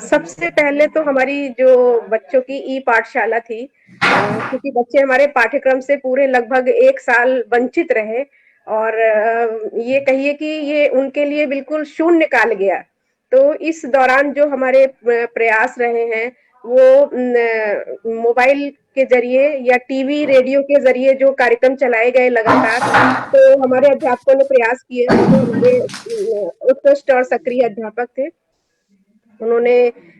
सबसे पहले तो हमारी जो बच्चों की ई पाठशाला थी, क्योंकि बच्चे हमारे पाठ्यक्रम से पूरे लगभग 1 साल वंचित रहे और ये कहिए कि ये उनके लिए बिल्कुल शून्य काल गया। तो इस दौरान जो हमारे प्रयास रहे हैं, वो मोबाइल के ज़रिए या टीवी, रेडियो के ज़रिए जो कार्यक्रम चलाए गए लगातार, तो हमारे अध्यापकों ने प्रयास किए, जो हमारे उत्कृष्ट और सक्रिय अध्यापक थे। उन्होंने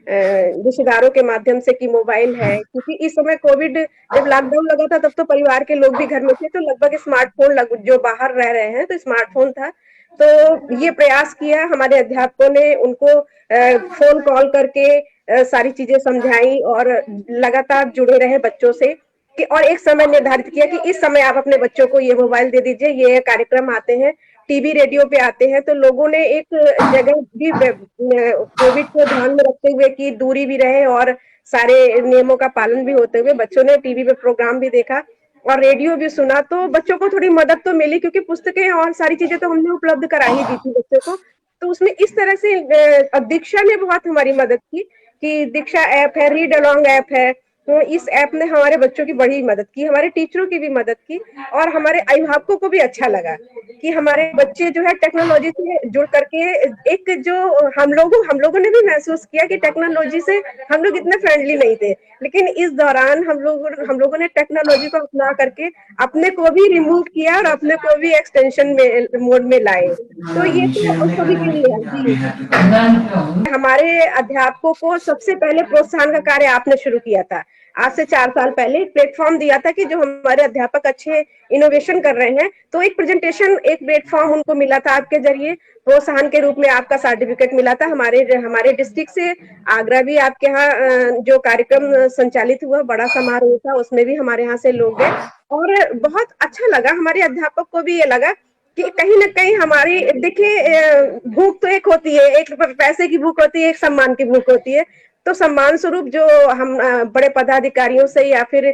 रिश्तेदारों के माध्यम से कि मोबाइल है, क्योंकि इस समय कोविड जब लॉकडाउन लगा था तब तो परिवार के लोग भी घर में थे, तो लगभग स्मार्टफ़ोन जो बाहर रह रहे हैं तो स्मार्टफ़ोन था। तो ये प्रयास किया हमारे अध्यापकों ने उनको फ़ोन कॉल करके सारी चीज़ें समझाई और लगातार जुड़े रहे बच्चों से कि और एक समय निर्धारित किया कि इस समय आप अपने बच्चों को ये मोबाइल दे दीजिए, ये कार्यक्रम आते हैं, टीवी, रेडियो पे आते हैं, तो लोगों ने एक जगह भी कोविड को ध्यान में रखते हुए कि दूरी भी रहे और सारे नियमों का पालन भी होते हुए बच्चों ने टीवी पे प्रोग्राम भी देखा और रेडियो भी सुना, तो बच्चों को थोड़ी मदद तो मिली क्योंकि पुस्तकें और सारी चीजें तो हमने उपलब्ध करा ही दी थी बच्चों को। तो उसमें इस तरह से दीक्षा ने बहुत हमारी मदद की कि दीक्षा ऐप है, रीड अलोंग ऐप है, तो इस ऐप ने हमारे बच्चों की बड़ी मदद की, हमारे टीचरों की भी मदद की और हमारे अभिभावकों को भी अच्छा लगा कि हमारे बच्चे जो है टेक्नोलॉजी से जुड़ करके एक जो हम लोगों ने भी महसूस किया कि टेक्नोलॉजी से हम लोग इतने फ्रेंडली नहीं थे, लेकिन इस दौरान हम लोगों ने टेक्नोलॉजी को अपना करके अपने को भी रिमूव किया और अपने को भी एक्सटेंशन में मोड में लाए। तो ये तो सभी के लिए है जी। हमारे अध्यापकों को सबसे पहले प्रोत्साहन का कार्य आपने शुरू किया था। आज से 4 साल पहले एक प्लेटफ़ॉर्म दिया था कि जो हमारे अध्यापक अच्छे इनोवेशन कर रहे हैं, तो एक प्रेज़ेंटेशन, एक प्लेटफ़ॉर्म उनको मिला था आपके ज़रिए, प्रोत्साहन के रूप में आपका सर्टिफ़िकेट मिला था। हमारे हमारे डिस्ट्रिक्ट से आगरा भी आपके यहाँ जो कार्यक्रम संचालित हुआ, बड़ा समारोह था, उसमें भी हमारे यहाँ से लोग गए और बहुत अच्छा लगा। हमारे अध्यापक को भी ये लगा कि कहीं न कहीं हमारी देखिए भूख तो एक होती है, एक पैसे की भूख होती है, एक सम्मान की भूख होती है। तो सम्मान स्वरूप जो हम बड़े पदाधिकारियों से या फिर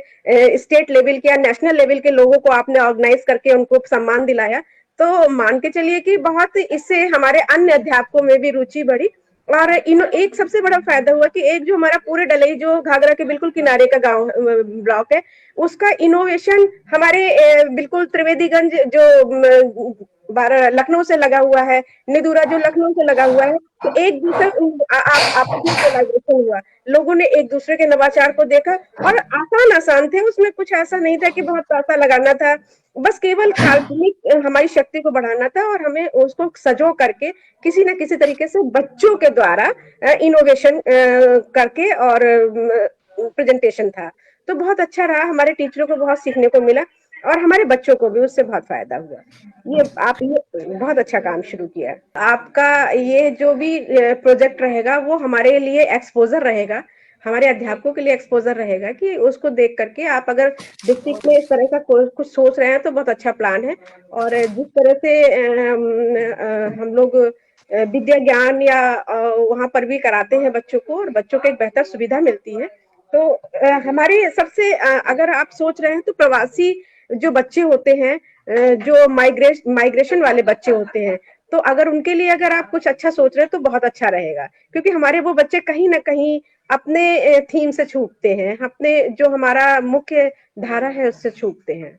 स्टेट लेवल के या नेशनल लेवल के लोगों को आपने ऑर्गेनाइज करके उनको सम्मान दिलाया, तो मान के चलिए कि बहुत इससे हमारे अन्य अध्यापकों में भी रुचि बढ़ी और इन एक सबसे बड़ा फायदा हुआ कि एक जो हमारा पूरे डलई जो घाघरा के बिल्कुल किनारे का गांव ब्लॉक है, उसका इनोवेशन हमारे बिल्कुल त्रिवेदीगंज जो लखनऊ से लगा हुआ है, निदूरा जो लखनऊ से लगा हुआ है, तो एक दूसरे आपस में कोलैबोरेशन हुआ। लोगों ने एक दूसरे के नवाचार को देखा और आसान थे, उसमें कुछ ऐसा नहीं था कि बहुत पैसा लगाना था, बस केवल काल्पनिक हमारी शक्ति को बढ़ाना था और हमें उसको सजो करके किसी न किसी तरीके से बच्चों के द्वारा इनोवेशन करके और प्रेजेंटेशन था। तो बहुत अच्छा रहा, हमारे टीचरों को बहुत सीखने को मिला और हमारे बच्चों को भी उससे बहुत फायदा हुआ। ये बहुत अच्छा काम शुरू किया है। आपका ये जो भी प्रोजेक्ट रहेगा वो हमारे लिए एक्सपोजर रहेगा, हमारे अध्यापकों के लिए एक्सपोजर रहेगा कि उसको देख करके आप अगर डिस्ट्रिक्ट में इस तरह का कुछ सोच रहे हैं तो बहुत अच्छा प्लान है और जिस तरह से हम लोग विद्या ज्ञान या वहाँ पर भी कराते हैं बच्चों को और बच्चों को एक बेहतर सुविधा मिलती है। तो हमारे सबसे अगर आप सोच रहे हैं तो प्रवासी जो बच्चे होते हैं, जो माइग्रेशन वाले बच्चे होते हैं, तो अगर उनके लिए अगर आप कुछ अच्छा सोच रहे हैं तो बहुत अच्छा रहेगा, क्योंकि हमारे वो बच्चे कहीं न कहीं अपने थीम से छूटते हैं, अपने जो हमारा मुख्य धारा है उससे छूटते हैं,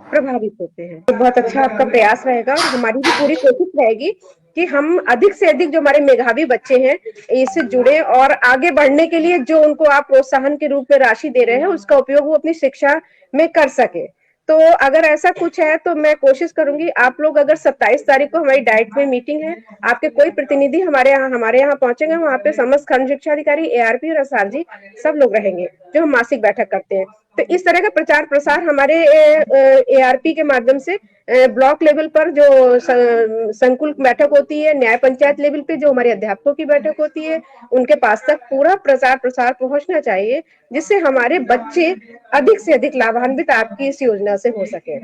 प्रभावित होते हैं। तो बहुत अच्छा आपका प्रयास रहेगा और हमारी भी पूरी कोशिश रहेगी कि हम अधिक से अधिक जो हमारे मेधावी बच्चे हैं इससे जुड़े और आगे बढ़ने के लिए जो उनको आप प्रोत्साहन के रूप में राशि दे रहे हैं उसका उपयोग वो अपनी शिक्षा में कर सके। तो अगर ऐसा कुछ है तो मैं कोशिश करूंगी, आप लोग अगर 27 तारीख को हमारी डाइट में मीटिंग है, आपके कोई प्रतिनिधि हमारे यहाँ पहुंचेंगे, वहाँ पे समस्त खंड शिक्षा अधिकारी, एआरपी और एसआर जी सब लोग रहेंगे जो हम मासिक बैठक करते हैं। तो इस तरह का प्रचार प्रसार हमारे एआरपी के माध्यम से ब्लॉक लेवल पर जो संकुल बैठक होती है, न्याय पंचायत लेवल पे जो हमारे अध्यापकों की बैठक होती है, उनके पास तक पूरा प्रचार प्रसार पहुंचना चाहिए, जिससे हमारे बच्चे अधिक से अधिक लाभान्वित आपकी इस योजना से हो सके।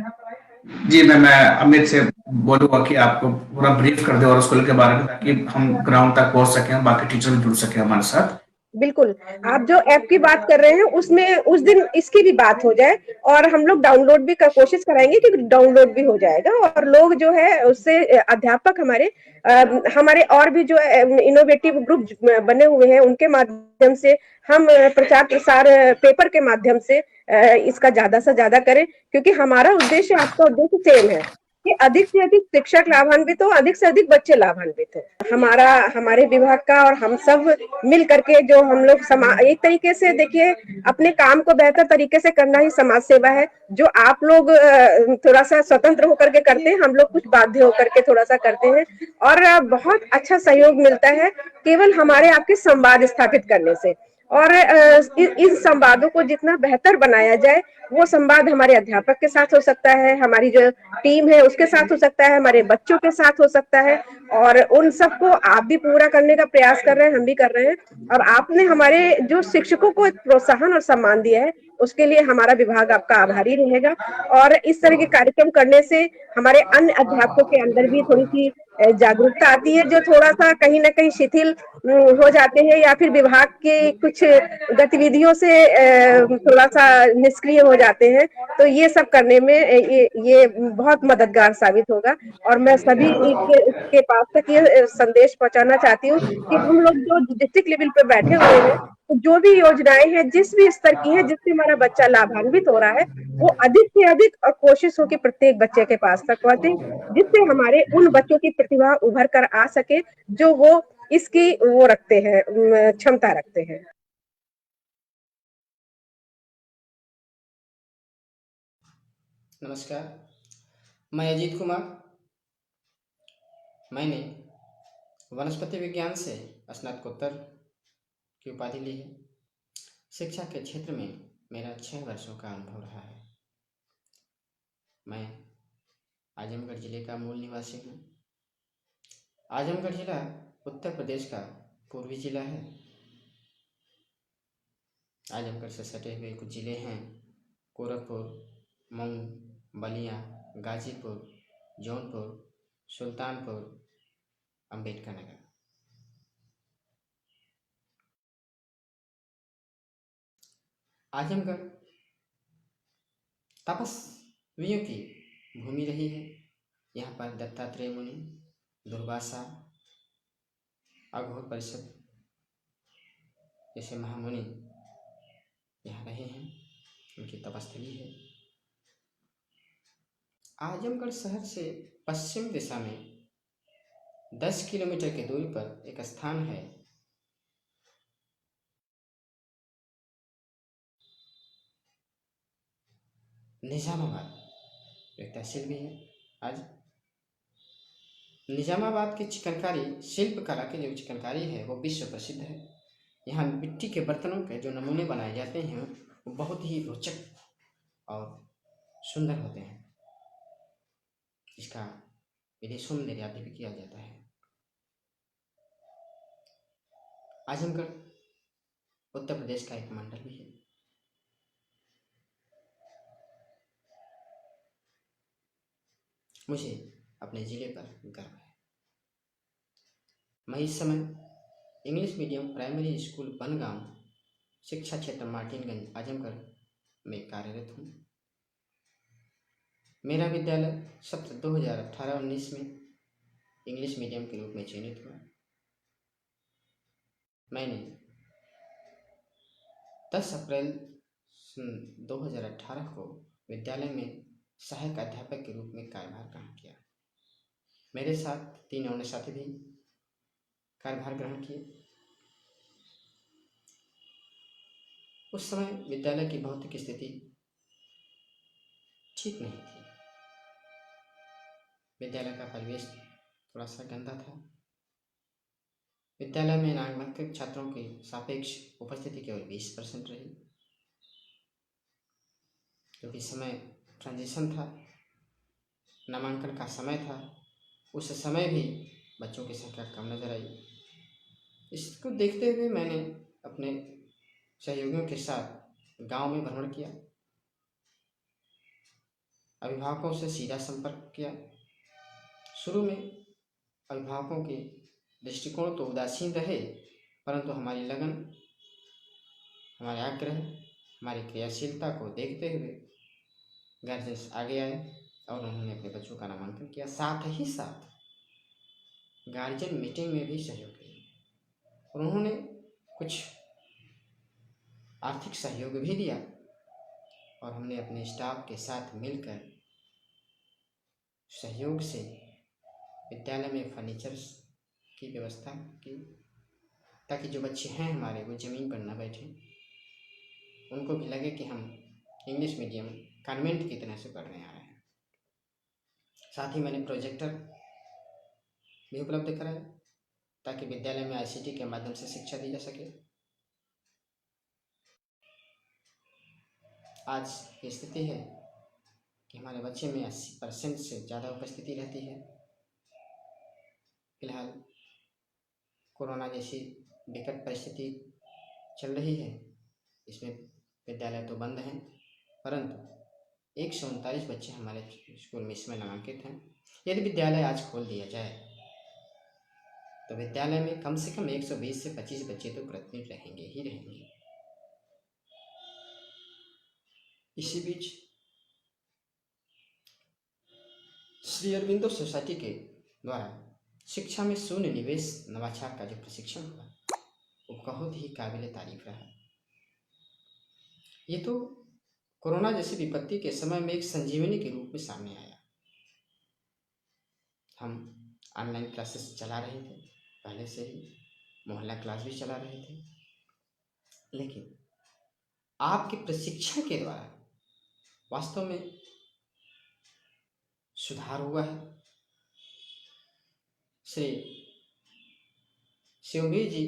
जी मैं अमित से बोलूंगा कि आपको पूरा ब्रीफ कर दे और स्कूल के बारे में, ताकि हम ग्राउंड तक पहुंच सकें, बाकी टीचर भी जुड़ सके हमारे साथ। बिल्कुल, आप जो ऐप की बात कर रहे हैं उसमें उस दिन इसकी भी बात हो जाए और हम लोग डाउनलोड भी कोशिश कराएंगे कि डाउनलोड भी हो जाएगा और लोग जो है उससे अध्यापक हमारे और भी जो इनोवेटिव ग्रुप बने हुए हैं उनके माध्यम से हम प्रचार प्रसार पेपर के माध्यम से इसका ज्यादा से ज्यादा करें, क्योंकि हमारा उद्देश्य आपका उद्देश्य सेम है कि अधिक से अधिक शिक्षक लाभान्वित हो, अधिक से अधिक बच्चे लाभान्वित हो। हमारा हमारे विभाग का और हम सब मिल करके जो हम लोग एक तरीके से देखिए अपने काम को बेहतर तरीके से करना ही समाज सेवा है। जो आप लोग थोड़ा सा स्वतंत्र होकर के करते हैं, हम लोग कुछ बाध्य होकर के थोड़ा सा करते हैं और बहुत अच्छा सहयोग मिलता है केवल हमारे आपके संवाद स्थापित करने से। और इन संवादों को जितना बेहतर बनाया जाए, वो संवाद हमारे अध्यापक के साथ हो सकता है, हमारी जो टीम है उसके साथ हो सकता है, हमारे बच्चों के साथ हो सकता है और उन सबको आप भी पूरा करने का प्रयास कर रहे हैं, हम भी कर रहे हैं। और आपने हमारे जो शिक्षकों को एक प्रोत्साहन और सम्मान दिया है उसके लिए हमारा विभाग आपका आभारी रहेगा। और इस तरह के कार्यक्रम करने से हमारे अन्य अध्यापकों के अंदर भी थोड़ी सी जागरूकता आती है, जो थोड़ा सा कहीं ना कहीं शिथिल हो जाते हैं या फिर विभाग के कुछ गतिविधियों से थोड़ा सा निष्क्रिय हो जाते हैं। तो ये सब करने में ये बहुत मददगार साबित होगा। और मैं सभी के पास तक ये संदेश पहुंचाना चाहती हूँ कि हम लोग जो डिस्ट्रिक्ट लेवल पे बैठे हुए हैं, तो जो भी योजनाएं हैं जिस भी स्तर की है जिससे हमारा बच्चा लाभान्वित हो रहा है, वो अधिक से अधिक और कोशिश हो कि प्रत्येक बच्चे के पास तक पहुंचे, जिससे हमारे उन बच्चों की प्रतिभा उभर कर आ सके जो वो इसकी वो रखते हैं, क्षमता रखते हैं। नमस्कार। मैं अजीत कुमार। मैंने वनस्पति विज्ञान से स्नातकोत्तर की उपाधि ली है। शिक्षा के क्षेत्र में मेरा 6 वर्षों का अनुभव रहा है। मैं आजमगढ़ जिले का मूल निवासी हूँ। आजमगढ़ जिला उत्तर प्रदेश का पूर्वी जिला है। आजमगढ़ से सटे हुए कुछ जिले हैं: गोरखपुर, मऊ, बलिया, गाजीपुर, जौनपुर, सुल्तानपुर, अम्बेडकर नगर। आजमगढ़ तपस्वियों की भूमि रही है। यहाँ पर दत्तात्रेय मुनि, दुर्वासा, अघोर परिषद जैसे महामुनि यहाँ रहे हैं, उनकी तपस्थली है। आजमगढ़ शहर से पश्चिम दिशा में 10 किलोमीटर की दूरी पर एक स्थान है, निजामाबाद। एक तहसील भी है। आज निजामाबाद की चिकनकारी, शिल्प कला की जो चिकनकारी है वो विश्व प्रसिद्ध है। यहाँ मिट्टी के बर्तनों के जो नमूने बनाए जाते हैं वो बहुत ही रोचक और सुंदर होते हैं। इसका विदेशों में निर्यात भी किया जाता है। आजमगढ़ उत्तर प्रदेश का एक मंडल भी है। मुझे अपने ज़िले पर गर्व है। मैं इस समय English medium primary school Bangaon, शिक्षा क्षेत्र मार्टिनगंज, आजमगढ़ में कार्यरत हूँ। मेरा विद्यालय सत्र 2018-19 में इंग्लिश मीडियम के रूप में चयनित हुआ। मैंने 10 अप्रैल 2018 को विद्यालय में सहायक अध्यापक के रूप में कार्यभार ग्रहण किया। मेरे साथ 3 अन्य साथी भी कार्यभार ग्रहण किए। उस समय विद्यालय की भौतिक स्थिति ठीक नहीं थी। विद्यालय का परिवेश थोड़ा सा गंदा था। विद्यालय में नामांकित छात्रों की सापेक्ष उपस्थिति केवल 20% रही, क्योंकि समय ट्रांजिशन था, नामांकन का समय था। उस समय भी बच्चों की संख्या कम नजर आई। इसको देखते हुए मैंने अपने सहयोगियों के साथ गांव में भ्रमण किया, अभिभावकों से सीधा संपर्क किया। शुरू में अभिभावकों के दृष्टिकोण तो उदासीन रहे, परंतु हमारी लगन हमारे आग्रह, हमारी क्रियाशीलता को देखते हुए गार्जियंस आगे आए और उन्होंने अपने बच्चों का नामांकन किया। साथ ही साथ गार्जियन मीटिंग में भी सहयोग किया और उन्होंने कुछ आर्थिक सहयोग भी दिया और हमने अपने स्टाफ के साथ मिलकर सहयोग से विद्यालय में फर्नीचर्स की व्यवस्था की, ताकि जो बच्चे हैं हमारे वो ज़मीन पर न बैठें, उनको भी लगे कि हम इंग्लिश मीडियम कॉन्वेंट की तरह से पढ़ने आ रहे हैं। साथ ही मैंने प्रोजेक्टर भी उपलब्ध कराया ताकि विद्यालय में ICT के माध्यम से शिक्षा दी जा सके। आज की स्थिति है कि हमारे बच्चे में 80% से ज़्यादा उपस्थिति रहती है। फिलहाल कोरोना जैसी विकट परिस्थिति चल रही है, इसमें विद्यालय तो बंद हैं, परंतु 139 बच्चे हमारे स्कूल में इसमें नामांकित हैं। यदि विद्यालय आज खोल दिया जाए तो विद्यालय में कम से कम 120 से 25 बच्चे तो प्रतिदिन रहेंगे ही रहेंगे। इसी बीच श्री अरविंदो सोसाइटी के द्वारा शिक्षा में शून्य निवेश नवाचार का जो प्रशिक्षण हुआ वो बहुत ही काबिल तारीफ रहा। ये तो कोरोना जैसी विपत्ति के समय में एक संजीवनी के रूप में सामने आया। हम ऑनलाइन क्लासेस चला रहे थे, पहले से ही मोहल्ला क्लास भी चला रहे थे, लेकिन आपके प्रशिक्षण के द्वारा वास्तव में सुधार हुआ है। श्री शिववीर जी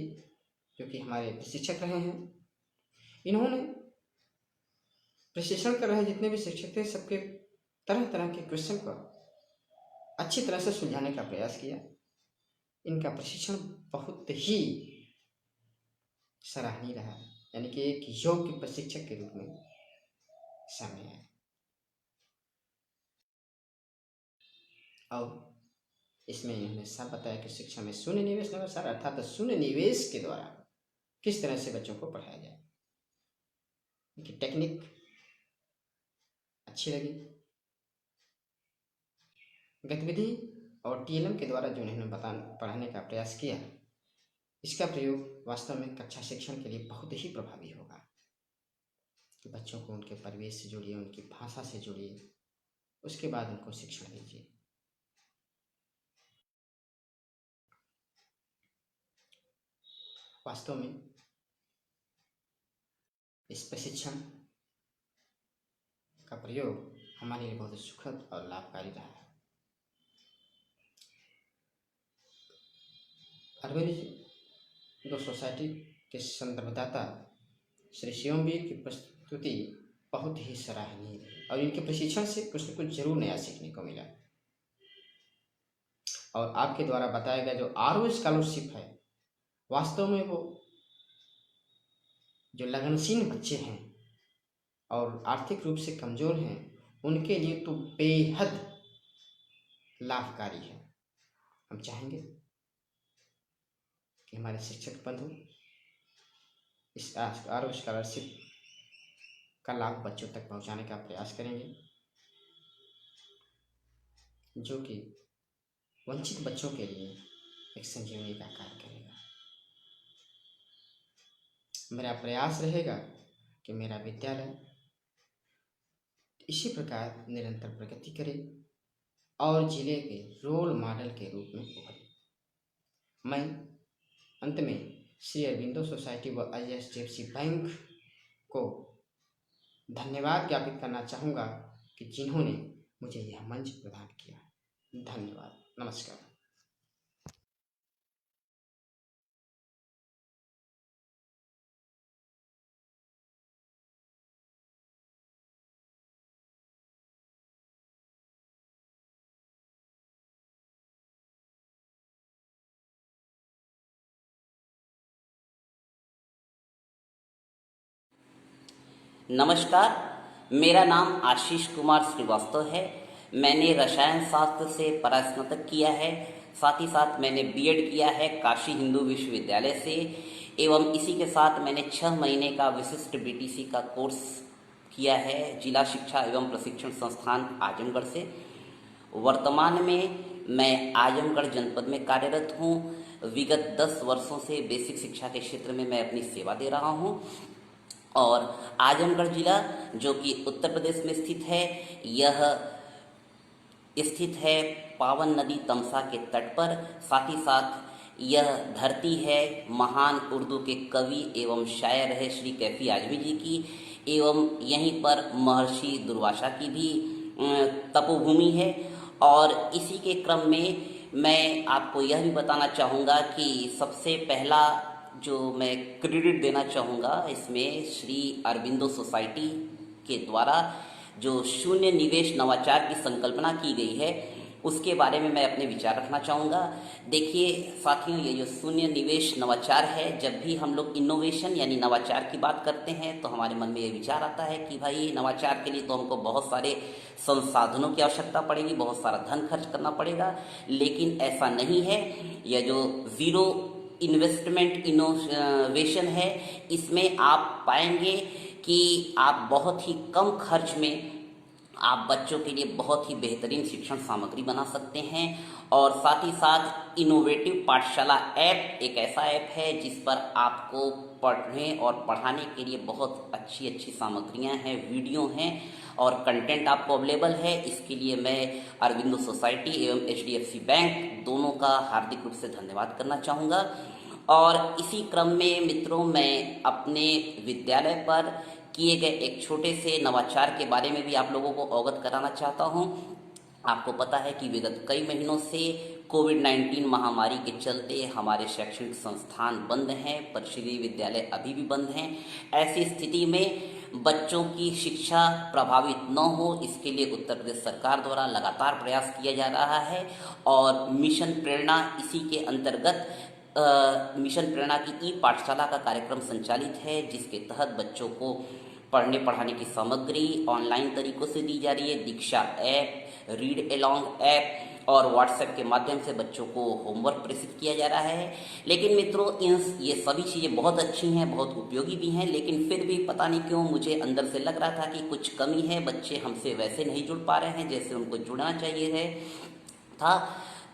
जो कि हमारे प्रशिक्षक रहे हैं, इन्होंने प्रशिक्षण कर रहे जितने भी शिक्षक थे सबके तरह तरह के क्वेश्चन को अच्छी तरह से सुलझाने का प्रयास किया। इनका प्रशिक्षण बहुत ही सराहनीय रहा, यानी कि एक योग्य प्रशिक्षक के रूप में सामने आए। और इसमें इन्होंने सब बताया कि शिक्षा में शून्य निवेश नवाचार अर्थात शून्य निवेश के द्वारा किस तरह से बच्चों को पढ़ाया जाए। इनकी टेक्निक अच्छी लगी। गतिविधि और TLM के द्वारा जो इन्होंने पढ़ाने का प्रयास किया, इसका प्रयोग वास्तव में कक्षा शिक्षण के लिए बहुत ही प्रभावी होगा। कि बच्चों को उनके परिवेश से जोड़िए, उनकी भाषा से जोड़िए, उसके बाद उनको शिक्षण दीजिए। वास्तव में इस प्रशिक्षण का प्रयोग हमारे लिए बहुत सुखद और लाभकारी रहा है। अरविंदो सोसाइटी के संदर्भदाता श्री शिवमवीर की प्रस्तुति बहुत ही सराहनीय रही और इनके प्रशिक्षण से कुछ न कुछ जरूर नया सीखने को मिला। और आपके द्वारा बताया गया जो RO स्कॉलरशिप है, वास्तव में वो जो लगनशील बच्चे हैं और आर्थिक रूप से कमज़ोर हैं, उनके लिए तो बेहद लाभकारी है। हम चाहेंगे कि हमारे शिक्षक बंधु इस RO स्कॉलरशिप का लाभ बच्चों तक पहुंचाने का प्रयास करेंगे, जो कि वंचित बच्चों के लिए एक संजीवनी का कार्य करेगा। मेरा प्रयास रहेगा कि मेरा विद्यालय इसी प्रकार निरंतर प्रगति करे और जिले के रोल मॉडल के रूप में उभरे। मैं अंत में श्री अरविंदो सोसाइटी व ISDFC बैंक को धन्यवाद ज्ञापित करना चाहूँगा कि जिन्होंने मुझे यह मंच प्रदान किया। धन्यवाद, नमस्कार। नमस्कार, मेरा नाम आशीष कुमार श्रीवास्तव है। मैंने रसायन शास्त्र से परास्नातक किया है, साथ ही साथ मैंने BEd किया है काशी हिंदू विश्वविद्यालय से। एवं इसी के साथ मैंने 6 महीने का विशिष्ट बीटीसी का कोर्स किया है जिला शिक्षा एवं प्रशिक्षण संस्थान आजमगढ़ से। वर्तमान में मैं आजमगढ़ जनपद में कार्यरत हूँ। विगत 10 वर्षों से बेसिक शिक्षा के क्षेत्र में मैं अपनी सेवा दे रहा हूँ और आजमगढ़ जिला जो कि उत्तर प्रदेश में स्थित है, यह स्थित है पावन नदी तमसा के तट पर। साथ ही साथ यह धरती है महान उर्दू के कवि एवं शायर रहे श्री कैफी आजमी जी की, एवं यहीं पर महर्षि दुर्वासा की भी तपोभूमि है। और इसी के क्रम में मैं आपको यह भी बताना चाहूँगा कि सबसे पहला जो मैं क्रेडिट देना चाहूँगा इसमें श्री अरबिंदो सोसाइटी के द्वारा जो शून्य निवेश नवाचार की संकल्पना की गई है उसके बारे में मैं अपने विचार रखना चाहूँगा। देखिए साथियों, ये जो शून्य निवेश नवाचार है, जब भी हम लोग इनोवेशन यानी नवाचार की बात करते हैं तो हमारे मन में ये विचार आता है कि भाई नवाचार के लिए तो हमको बहुत सारे संसाधनों की आवश्यकता पड़ेगी, बहुत सारा धन खर्च करना पड़ेगा, लेकिन ऐसा नहीं है। यह जो ज़ीरो इन्वेस्टमेंट इनोवेशन है, इसमें आप पाएंगे कि आप बहुत ही कम खर्च में आप बच्चों के लिए बहुत ही बेहतरीन शिक्षण सामग्री बना सकते हैं। और साथ ही साथ इनोवेटिव पाठशाला ऐप एक ऐसा ऐप है जिस पर आपको पढ़ने और पढ़ाने के लिए बहुत अच्छी अच्छी सामग्रियां हैं, वीडियो हैं और कंटेंट आपको अवेलेबल है। इसके लिए मैं अरबिंदो सोसाइटी एवं HDFC बैंक दोनों का हार्दिक रूप से धन्यवाद करना चाहूँगा। और इसी क्रम में मित्रों, मैं अपने विद्यालय पर किए गए एक छोटे से नवाचार के बारे में भी आप लोगों को अवगत कराना चाहता हूं। आपको पता है कि विगत कई महीनों से कोविड-19 महामारी के चलते हमारे शैक्षणिक संस्थान बंद हैं, परिषदीय विद्यालय अभी भी बंद हैं। ऐसी स्थिति में बच्चों की शिक्षा प्रभावित न हो, इसके लिए उत्तर प्रदेश सरकार द्वारा लगातार प्रयास किया जा रहा है और मिशन प्रेरणा इसी के अंतर्गत मिशन प्रेरणा की पाठशाला का कार्यक्रम संचालित है, जिसके तहत बच्चों को पढ़ने पढ़ाने की सामग्री ऑनलाइन तरीकों से दी जा रही है। दीक्षा ऐप, रीड एलॉन्ग ऐप और व्हाट्सएप के माध्यम से बच्चों को होमवर्क प्रेषित किया जा रहा है। लेकिन मित्रों, ये सभी चीज़ें बहुत अच्छी हैं, बहुत उपयोगी भी हैं, लेकिन फिर भी पता नहीं क्यों मुझे अंदर से लग रहा था कि कुछ कमी है, बच्चे हमसे वैसे नहीं जुड़ पा रहे हैं जैसे उनको जुड़ना चाहिए था।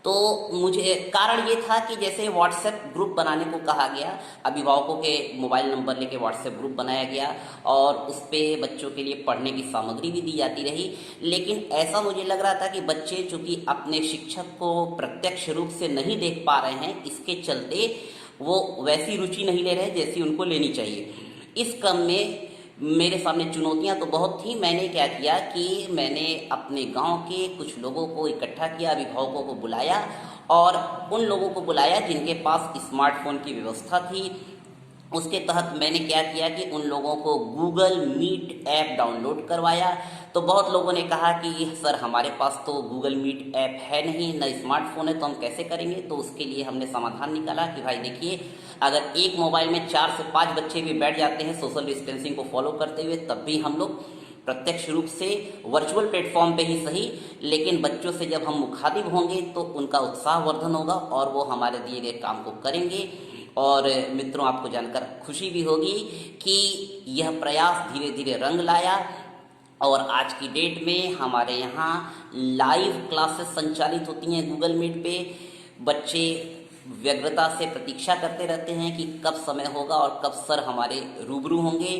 तो मुझे कारण ये था कि जैसे व्हाट्सएप ग्रुप बनाने को कहा गया, अभिभावकों के मोबाइल नंबर लेके व्हाट्सएप ग्रुप बनाया गया और उस पर बच्चों के लिए पढ़ने की सामग्री भी दी जाती रही। लेकिन ऐसा मुझे लग रहा था कि बच्चे चूँकि अपने शिक्षक को प्रत्यक्ष रूप से नहीं देख पा रहे हैं, इसके चलते वो वैसी रुचि नहीं ले रहे जैसी उनको लेनी चाहिए। इस क्रम में मेरे सामने चुनौतियां तो बहुत थी। मैंने क्या किया कि मैंने अपने गांव के कुछ लोगों को इकट्ठा किया, अभिभावकों को बुलाया और उन लोगों को बुलाया जिनके पास स्मार्टफोन की व्यवस्था थी। उसके तहत मैंने क्या किया कि उन लोगों को गूगल मीट ऐप डाउनलोड करवाया। तो बहुत लोगों ने कहा कि सर हमारे पास तो गूगल मीट ऐप है नहीं, न स्मार्टफोन है, तो हम कैसे करेंगे। तो उसके लिए हमने समाधान निकाला कि भाई देखिए, अगर एक मोबाइल में 4 से 5 बच्चे भी बैठ जाते हैं सोशल डिस्टेंसिंग को फॉलो करते हुए, तब भी हम लोग प्रत्यक्ष रूप से वर्चुअल प्लेटफॉर्म पे ही सही, लेकिन बच्चों से जब हम मुखातिब होंगे तो उनका उत्साहवर्धन होगा और वो हमारे दिए गए काम को करेंगे। और मित्रों, आपको जानकर खुशी भी होगी कि यह प्रयास धीरे धीरे रंग लाया और आज की डेट में हमारे यहाँ लाइव क्लासेस संचालित होती हैं गूगल मीट पे। बच्चे व्यग्रता से प्रतीक्षा करते रहते हैं कि कब समय होगा और कब सर हमारे रूबरू होंगे।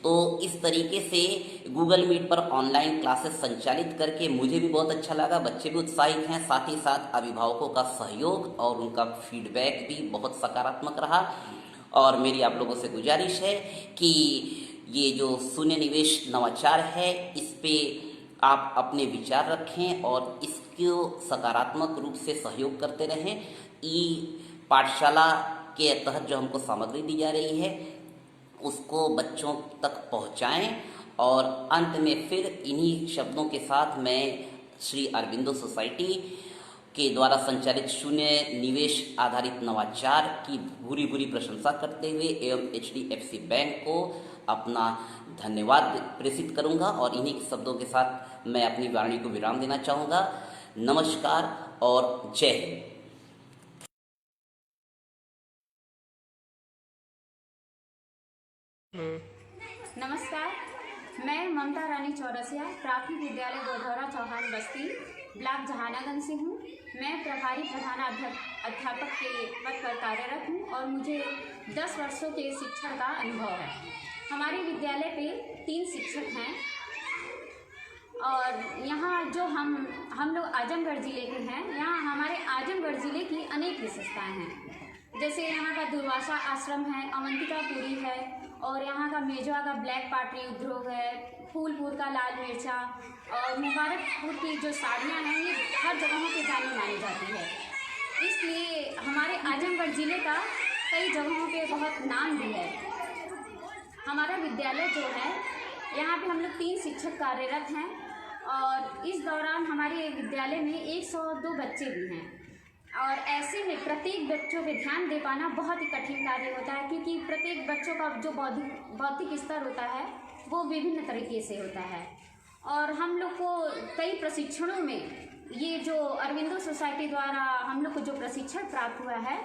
तो इस तरीके से गूगल मीट पर ऑनलाइन क्लासेस संचालित करके मुझे भी बहुत अच्छा लगा, बच्चे भी उत्साहित हैं, साथ ही साथ अभिभावकों का सहयोग और उनका फीडबैक भी बहुत सकारात्मक रहा। और मेरी आप लोगों से गुजारिश है कि ये जो शून्य निवेश नवाचार है, इस पे आप अपने विचार रखें और इसको सकारात्मक रूप से सहयोग करते रहें। पाठशाला के तहत जो हमको सामग्री दी जा रही है उसको बच्चों तक पहुंचाएं। और अंत में फिर इन्हीं शब्दों के साथ मैं श्री अरबिंदो सोसाइटी के द्वारा संचालित शून्य निवेश आधारित नवाचार की भूरी भूरी प्रशंसा करते हुए एवं HDFC बैंक को अपना धन्यवाद प्रेषित करूंगा और इन्हीं शब्दों के साथ मैं अपनी वाणी को विराम देना चाहूँगा। नमस्कार और जय हिंद। नमस्कार, मैं ममता रानी चौरसिया प्राथमिक विद्यालय गोधौरा चौहान बस्ती ब्लॉक जहानागंज से हूँ। मैं प्रभारी अध्यापक के पद पर कार्यरत हूँ और मुझे 10 वर्षों के शिक्षण का अनुभव है। हमारे विद्यालय पे 3 शिक्षक हैं और यहाँ जो हम लोग आजमगढ़ ज़िले के हैं। यहाँ हमारे आजमगढ़ ज़िले की अनेक विशेषताएँ हैं, जैसे यहाँ का दुर्वासा आश्रम है, अवंतिकापुरी है और यहाँ का मेजवा का ब्लैक पाटरी उद्योग है, फूलपुर का लाल मिर्चा और मुबारकपुर की जो साड़ियाँ हैं ये हर जगहों पे जानी मानी जाती है। इसलिए हमारे आजमगढ़ ज़िले का कई जगहों पे बहुत नाम भी है। हमारा विद्यालय जो है यहाँ पे हम लोग 3 शिक्षक कार्यरत हैं और इस दौरान हमारे विद्यालय में 102 बच्चे भी हैं और ऐसे में प्रत्येक बच्चों पे ध्यान दे पाना बहुत ही कठिन कार्य होता है, क्योंकि प्रत्येक बच्चों का जो बौद्धिक स्तर होता है वो विभिन्न तरीके से होता है। और हम लोग को कई प्रशिक्षणों में ये जो अरविंदो सोसाइटी द्वारा हम लोग को जो प्रशिक्षण प्राप्त हुआ है,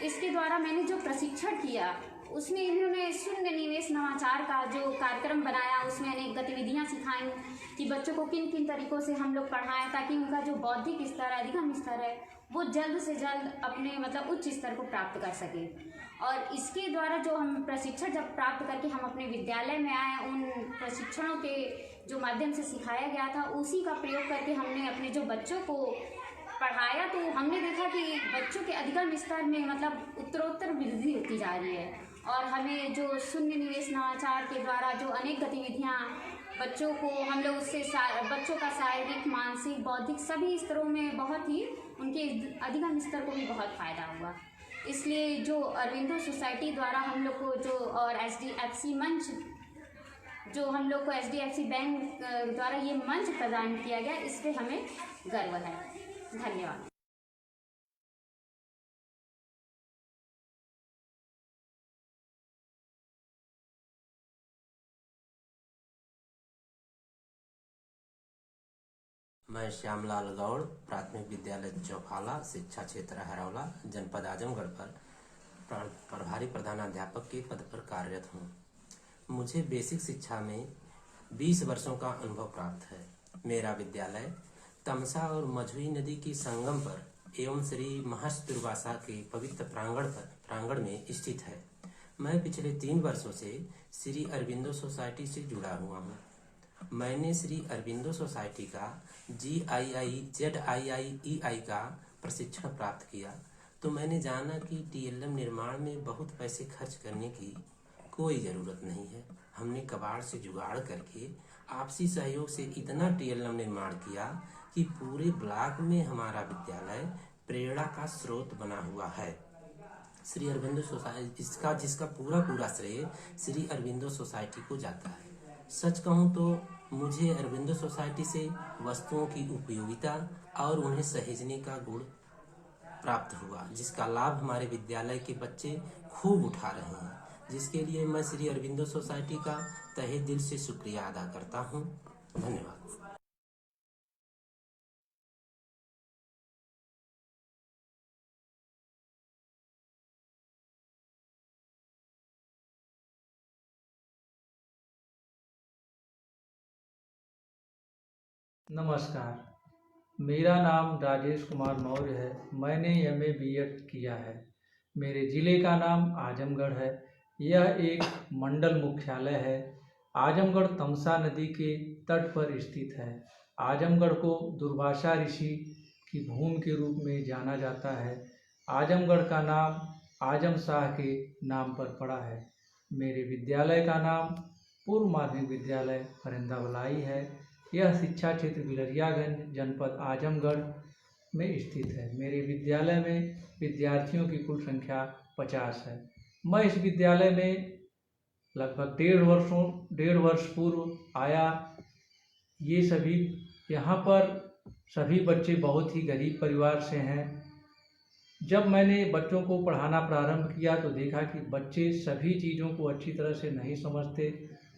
इसके द्वारा मैंने जो प्रशिक्षण किया उसमें इन्होंने शून्य निवेश नवाचार का जो कार्यक्रम बनाया, उसमें अनेक गतिविधियाँ सिखाई कि बच्चों को किन किन तरीक़ों से हम लोग पढ़ाएं ताकि उनका जो बौद्धिक स्तर है, अधिगम स्तर है, वो जल्द से जल्द अपने उच्च स्तर को प्राप्त कर सके। और इसके द्वारा जो हम प्रशिक्षण जब प्राप्त करके हम अपने विद्यालय में आए, उन प्रशिक्षणों के जो माध्यम से सिखाया गया था उसी का प्रयोग करके हमने अपने जो बच्चों को पढ़ाया, तो हमने देखा कि बच्चों के अधिगम स्तर में उत्तरोत्तर वृद्धि होती जा रही है। और हमें जो शून्य निवेश नवाचार के द्वारा जो अनेक गतिविधियाँ बच्चों को हम लोग उससे बच्चों का शारीरिक, मानसिक, बौद्धिक सभी स्तरों में बहुत ही उनके अधिगम स्तर को भी बहुत फ़ायदा हुआ। इसलिए जो अरविंदो सोसाइटी द्वारा हम लोग को जो और HDFC मंच जो हम लोग को HDFC बैंक द्वारा ये मंच प्रदान किया गया, इस पर हमें गर्व है। धन्यवाद। मैं श्यामलाल गौड़ प्राथमिक विद्यालय चौफाला शिक्षा क्षेत्र हरौला जनपद आजमगढ़ पर प्रभारी प्रधानाध्यापक के पद पर कार्यरत हूँ। मुझे बेसिक शिक्षा में 20 वर्षों का अनुभव प्राप्त है। मेरा विद्यालय तमसा और मझुई नदी की संगम पर एवं श्री महर्षि दुर्वासा के पवित्र प्रांगण में स्थित है। मैं पिछले 3 वर्षों से श्री अरविंदो सोसाइटी से जुड़ा हुआ हूँ। मैंने श्री अरविंदो सोसाइटी का ZII का प्रशिक्षण प्राप्त किया तो मैंने जाना कि TLM निर्माण में बहुत पैसे खर्च करने की कोई ज़रूरत नहीं है। हमने कबाड़ से जुगाड़ करके आपसी सहयोग से इतना TLM निर्माण किया कि पूरे ब्लॉक में हमारा विद्यालय प्रेरणा का स्रोत बना हुआ है। श्री अरविंदो सोसाइटी जिसका पूरा श्रेय श्री अरविंदो सोसाइटी को जाता है। सच कहूँ तो मुझे अरविंदो सोसाइटी से वस्तुओं की उपयोगिता और उन्हें सहेजने का गुण प्राप्त हुआ, जिसका लाभ हमारे विद्यालय के बच्चे खूब उठा रहे हैं, जिसके लिए मैं श्री अरविंदो सोसाइटी का तहे दिल से शुक्रिया अदा करता हूँ। धन्यवाद। नमस्कार, मेरा नाम राजेश कुमार मौर्य है। मैंने MA B.Ed किया है। मेरे ज़िले का नाम आजमगढ़ है। यह एक मंडल मुख्यालय है। आजमगढ़ तमसा नदी के तट पर स्थित है। आजमगढ़ को दुर्वासा ऋषि की भूमि के रूप में जाना जाता है। आजमगढ़ का नाम आजम शाह के नाम पर पड़ा है। मेरे विद्यालय का नाम पूर्व माध्यमिक विद्यालय फरिंदावलाई है। यह शिक्षा क्षेत्र बिलरियागंज जनपद आजमगढ़ में स्थित है। मेरे विद्यालय में विद्यार्थियों की कुल संख्या 50 है। मैं इस विद्यालय में लगभग 1.5 वर्ष पूर्व आया। ये सभी यहाँ पर सभी बच्चे बहुत ही गरीब परिवार से हैं। जब मैंने बच्चों को पढ़ाना प्रारंभ किया तो देखा कि बच्चे सभी चीज़ों को अच्छी तरह से नहीं समझते।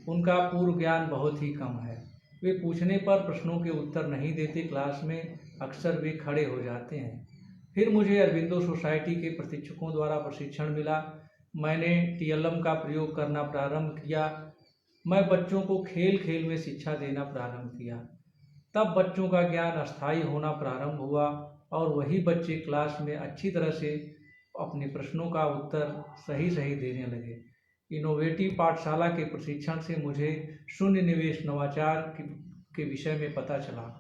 उनका पूर्व ज्ञान बहुत ही कम है। वे पूछने पर प्रश्नों के उत्तर नहीं देते। क्लास में अक्सर वे खड़े हो जाते हैं। फिर मुझे अरविंदो सोसाइटी के प्रशिक्षकों द्वारा प्रशिक्षण मिला। मैंने टीएलएम का प्रयोग करना प्रारंभ किया। मैं बच्चों को खेल खेल में शिक्षा देना प्रारंभ किया। तब बच्चों का ज्ञान अस्थायी होना प्रारंभ हुआ और वही बच्चे क्लास में अच्छी तरह से अपने प्रश्नों का उत्तर सही सही देने लगे। इनोवेटिव पाठशाला के प्रशिक्षण से मुझे शून्य निवेश नवाचार के विषय में पता चला।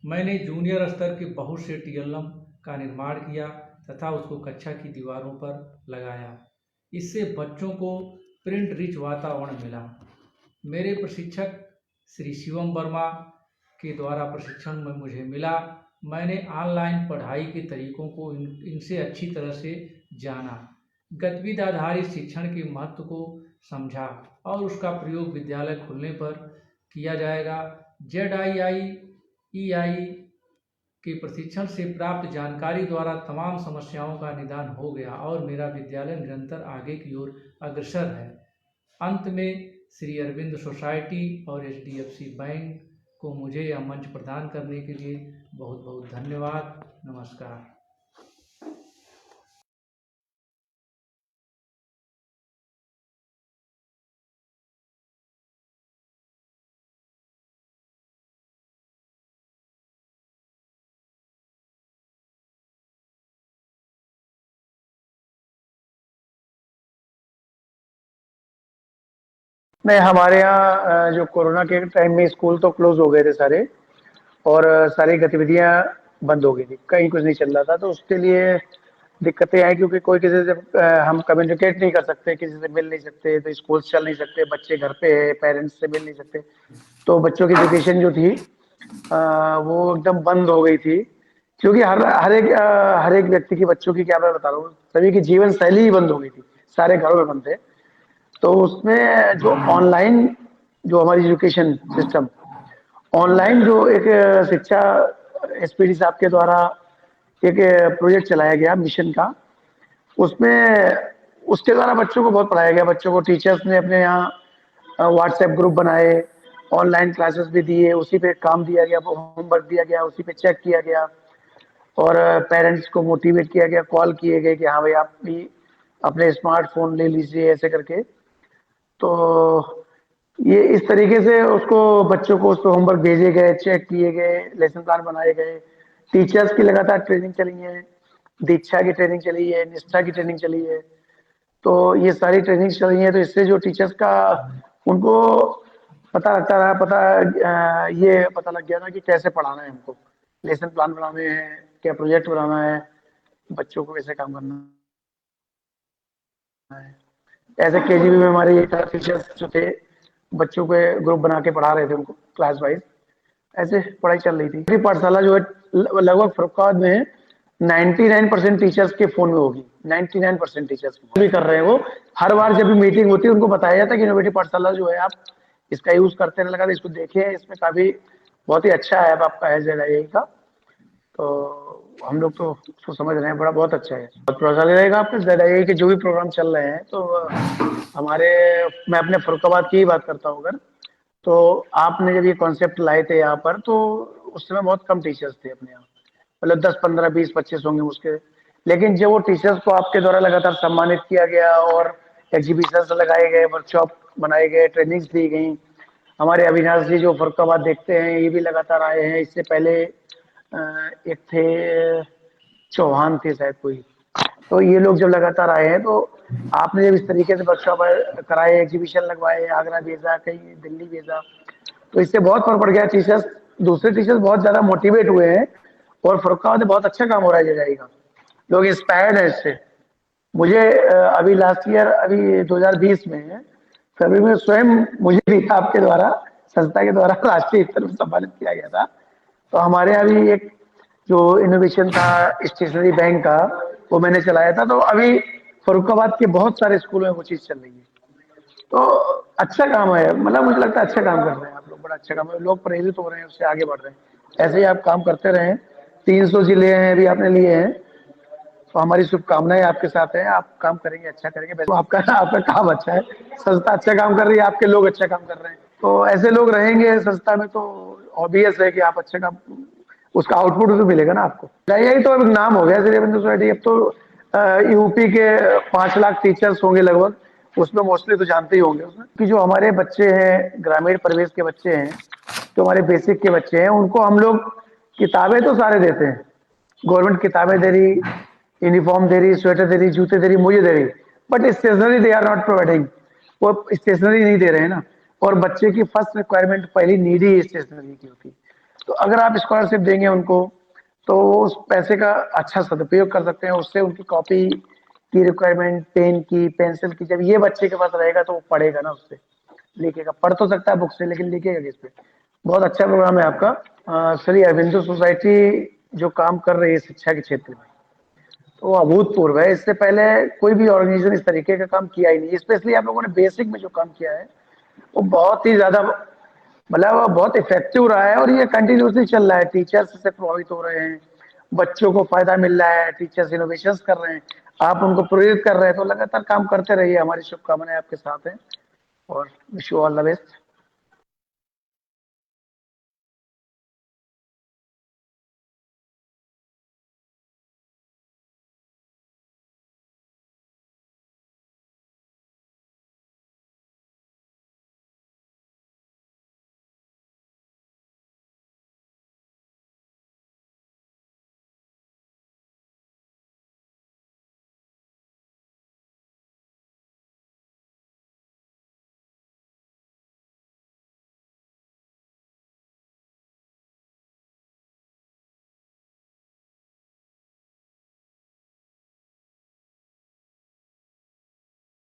मैंने जूनियर स्तर के बहुत से टीएलएम का निर्माण किया तथा उसको कक्षा की दीवारों पर लगाया। इससे बच्चों को प्रिंट रिच वातावरण मिला। मेरे प्रशिक्षक श्री शिवम वर्मा के द्वारा प्रशिक्षण में मुझे मिला। मैंने ऑनलाइन पढ़ाई के तरीकों को इनसे अच्छी तरह से जाना, गतिविधि आधारित शिक्षण के महत्व को समझा और उसका प्रयोग विद्यालय खुलने पर किया जाएगा। ZIIEI के प्रशिक्षण से प्राप्त जानकारी द्वारा तमाम समस्याओं का निदान हो गया और मेरा विद्यालय निरंतर आगे की ओर अग्रसर है। अंत में श्री अरविंद सोसाइटी और HDFC बैंक को मुझे यह मंच प्रदान करने के लिए बहुत बहुत धन्यवाद। नमस्कार। नहीं, हमारे यहाँ जो कोरोना के टाइम में स्कूल तो क्लोज हो गए थे सारे, और सारी गतिविधियां बंद हो गई थी, कहीं कुछ नहीं चल रहा था। तो उसके लिए दिक्कतें आई, क्योंकि कोई किसी से हम कम्युनिकेट नहीं कर सकते, किसी से मिल नहीं सकते, तो स्कूल चल नहीं सकते, बच्चे घर पे है, पेरेंट्स से मिल नहीं सकते। तो बच्चों की एजुकेशन जो थी वो एकदम बंद हो गई थी, क्योंकि हर एक व्यक्ति की, बच्चों की क्या मैं बता रहा हूँ, सभी की जीवन शैली ही बंद हो गई थी, सारे घरों में बंद थे। तो उसमें जो ऑनलाइन, जो हमारी एजुकेशन सिस्टम ऑनलाइन, जो एक शिक्षा SPD साहब के द्वारा एक प्रोजेक्ट चलाया गया मिशन का, उसमें उसके द्वारा बच्चों को बहुत पढ़ाया गया। बच्चों को टीचर्स ने अपने यहाँ व्हाट्सएप ग्रुप बनाए, ऑनलाइन क्लासेस भी दिए, उसी पे काम दिया गया, होमवर्क दिया गया, उसी पे चेक किया गया, और पेरेंट्स को मोटिवेट किया गया, कॉल किए गए कि हाँ भाई आप भी अपने स्मार्टफोन ले लीजिए, ऐसे करके। तो ये इस तरीके से उसको, बच्चों को उस पर होमवर्क भेजे गए, चेक किए गए, लेसन प्लान बनाए गए, टीचर्स की लगातार ट्रेनिंग चली है, दीक्षा की ट्रेनिंग चली है, निष्ठा की ट्रेनिंग चली है। तो ये सारी ट्रेनिंग चली है, तो इससे जो टीचर्स का उनको पता लगता रहा, ये पता लग गया ना कि कैसे पढ़ाना है हमको, लेसन प्लान बनाने हैं, क्या प्रोजेक्ट बनाना है, बच्चों को कैसे काम करना है। ऐसे KGB में हमारे टीचर्स जो थे, बच्चों के ग्रुप बना के पढ़ा रहे थे उनको क्लास वाइज, ऐसे पढ़ाई चल रही थी। पाठशाला जो है लगभग फर्रुखाबाद में 99% टीचर्स के फोन में होगी, 99% टीचर्स भी कर रहे हैं। वो हर बार जब भी मीटिंग होती है उनको बताया जाता है कि इनोवेटिव पाठशाला जो है, आप इसका यूज करते रहने लगा, इसको देखिए, इसमें काफी बहुत ही अच्छा ऐप आपका है ZII का। तो हम लोग तो उसको समझ रहे हैं, बड़ा बहुत अच्छा है, बहुत प्रभावशाली रहेगा आपके ZII के जो भी प्रोग्राम चल रहे हैं। तो हमारे, मैं अपने फर्रुखाबाद की ही बात करता हूँ अगर, तो आपने जब ये कॉन्सेप्ट लाए थे यहाँ पर, तो उस समय बहुत कम टीचर्स थे अपने यहाँ, मतलब 10, 15, 20, 25 होंगे उसके। लेकिन जब वो टीचर्स को आपके द्वारा लगातार सम्मानित किया गया और एग्जीबिशन लगाए गए, वर्कशॉप बनाए गए, ट्रेनिंग्स दी गई। हमारे अविनाश जी जो फर्रुखाबाद देखते हैं, ये भी लगातार आए हैं। इससे पहले एक थे चौहान थे शायद कोई, तो ये लोग जब लगातार आए हैं, तो आपने जब इस तरीके से वर्कशॉप कराए, एग्जीबिशन लगवाए, आगरा भेजा, कहीं दिल्ली भेजा, तो इससे बहुत फर्क पड़ गया। टीचर्स, दूसरे टीचर्स बहुत ज्यादा मोटिवेट हुए हैं, और फर्रुखाबाद में बहुत अच्छा काम हो रहा है JII का, लोग इंस्पायर्ड है इससे। मुझे अभी लास्ट ईयर, अभी 2020 में फरवरी में स्वयं मुझे भी आपके द्वारा, संस्था के द्वारा राष्ट्रीय स्तर पर सम्मानित किया गया था। तो हमारे यहाँ भी एक जो इनोवेशन था स्टेशनरी बैंक का, वो मैंने चलाया था। तो अभी फर्रुखाबाद के बहुत सारे स्कूलों में वो चीज चल रही है। तो अच्छा काम है, मतलब मुझे लगता है अच्छा काम कर रहे हैं आप लोग, बड़ा अच्छा काम है, लोग प्रेरित हो रहे हैं, उससे आगे बढ़ रहे हैं। ऐसे ही आप काम करते रहें। 300 जिले हैं अभी आपने लिए हैं, तो हमारी शुभकामनाएं आपके साथ हैं, आप काम करेंगे, अच्छा करेंगे। तो आपका काम अच्छा है, संस्था अच्छा काम कर रही है, आपके लोग अच्छा काम कर रहे हैं, तो ऐसे लोग रहेंगे संस्था में, तो ऑब्वियस है कि आप अच्छा काम, उसका आउटपुट भी मिलेगा ना आपको। यही तो अब नाम हो गया श्री अरविंद सोसाइटी। अब तो यूपी के 5 लाख टीचर्स होंगे लगभग, उसमें मोस्टली तो जानते ही होंगे उसमें कि जो हमारे बच्चे हैं, ग्रामीण परिवेश के बच्चे हैं, जो हमारे बेसिक के बच्चे हैं, उनको हम लोग किताबें तो सारे देते हैं। गवर्नमेंट किताबें दे रही, यूनिफॉर्म दे रही, स्वेटर दे रही, जूते दे रही, मुझे दे रही, but stationery they are not providing. वो स्टेशनरी नहीं दे रहे हैं ना, और बच्चे की फर्स्ट रिक्वायरमेंट पहली नीड ही स्टेशनरी की होती है। तो अगर आप स्कॉलरशिप देंगे उनको, तो वो उस पैसे का अच्छा सदुपयोग कर सकते हैं। उससे उनकी कॉपी की रिक्वायरमेंट, पेन की, पेंसिल की, जब ये बच्चे के पास रहेगा तो वो पढ़ेगा ना, उससे लिखेगा। पढ़ तो सकता है बुक से, लेकिन लिखेगा किस पे? बहुत अच्छा प्रोग्राम है आपका। श्री अरबिंदो सोसाइटी जो काम कर रही है शिक्षा के क्षेत्र में, तो अभूतपूर्व है। इससे पहले कोई भी ऑर्गेनाइजेशन इस तरीके का काम किया ही नहीं। स्पेशली आप लोगों ने बेसिक में जो काम किया है वो बहुत ही ज्यादा, मतलब वो बहुत इफेक्टिव रहा है, और ये कंटिन्यूसली चल रहा है। टीचर्स से प्रभावित हो रहे हैं, बच्चों को फायदा मिल रहा है, टीचर्स इनोवेशंस कर रहे हैं, आप उनको प्रेरित कर रहे हैं। तो लगातार काम करते रहिए, हमारी शुभकामनाएं आपके साथ हैं, और wish you all the best.